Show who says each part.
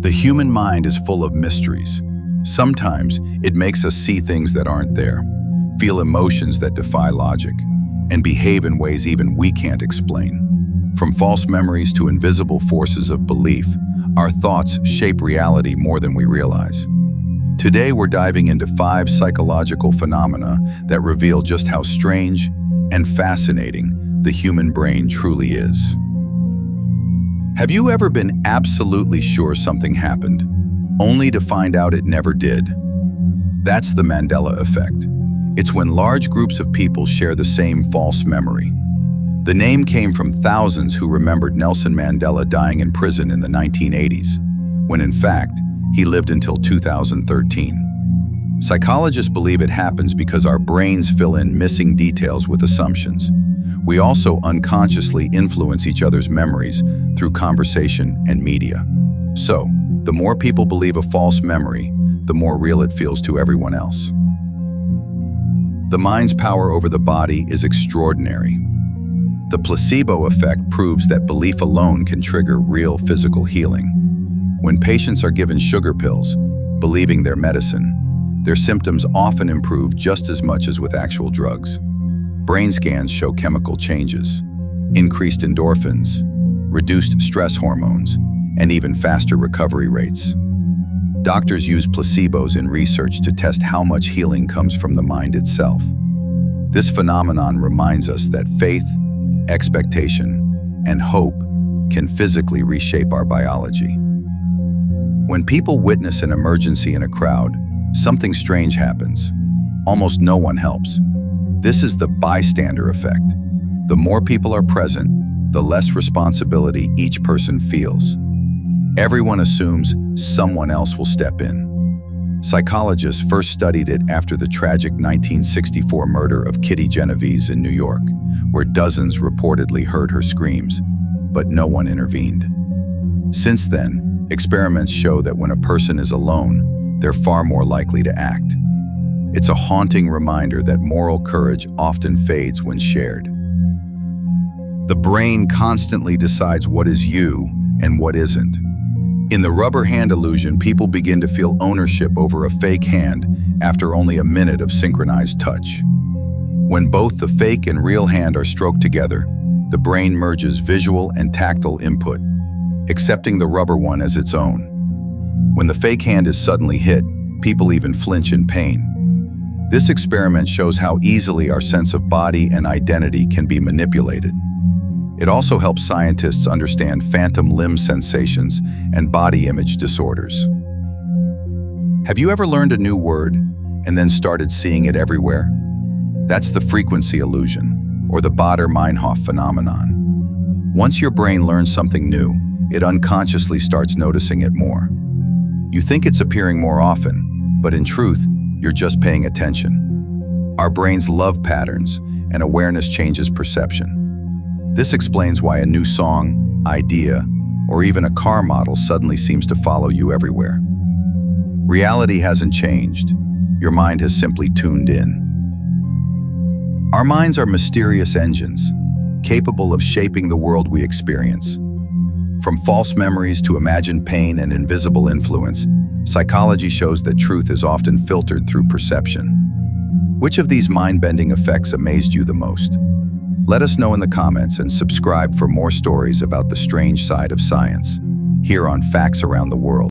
Speaker 1: The human mind is full of mysteries. Sometimes it makes us see things that aren't there, feel emotions that defy logic, and behave in ways even we can't explain. From false memories to invisible forces of belief, our thoughts shape reality more than we realize. Today we're diving into 5 psychological phenomena that reveal just how strange and fascinating the human brain truly is. Have you ever been absolutely sure something happened, only to find out it never did? That's the Mandela Effect. It's when large groups of people share the same false memory. The name came from thousands who remembered Nelson Mandela dying in prison in the 1980s, when in fact, he lived until 2013. Psychologists believe it happens because our brains fill in missing details with assumptions. We also unconsciously influence each other's memories through conversation and media. So, the more people believe a false memory, the more real it feels to everyone else. The mind's power over the body is extraordinary. The placebo effect proves that belief alone can trigger real physical healing. When patients are given sugar pills, believing they're medicine, their symptoms often improve just as much as with actual drugs. Brain scans show chemical changes, increased endorphins, reduced stress hormones, and even faster recovery rates. Doctors use placebos in research to test how much healing comes from the mind itself. This phenomenon reminds us that faith, expectation, and hope can physically reshape our biology. When people witness an emergency in a crowd, something strange happens. Almost no one helps. This is the bystander effect. The more people are present, the less responsibility each person feels. Everyone assumes someone else will step in. Psychologists first studied it after the tragic 1964 murder of Kitty Genovese in New York, where dozens reportedly heard her screams, but no one intervened. Since then, experiments show that when a person is alone, they're far more likely to act. It's a haunting reminder that moral courage often fades when shared. The brain constantly decides what is you and what isn't. In the rubber hand illusion, people begin to feel ownership over a fake hand after only a minute of synchronized touch. When both the fake and real hand are stroked together, the brain merges visual and tactile input, accepting the rubber one as its own. When the fake hand is suddenly hit, people even flinch in pain. This experiment shows how easily our sense of body and identity can be manipulated. It also helps scientists understand phantom limb sensations and body image disorders. Have you ever learned a new word and then started seeing it everywhere? That's the frequency illusion, or the Baader-Meinhof phenomenon. Once your brain learns something new, it unconsciously starts noticing it more. You think it's appearing more often, but in truth, you're just paying attention. Our brains love patterns, and awareness changes perception. This explains why a new song, idea, or even a car model suddenly seems to follow you everywhere. Reality hasn't changed. Your mind has simply tuned in. Our minds are mysterious engines, capable of shaping the world we experience. From false memories to imagined pain and invisible influence, psychology shows that truth is often filtered through perception. Which of these mind-bending effects amazed you the most? Let us know in the comments and subscribe for more stories about the strange side of science, here on Facts Around the World.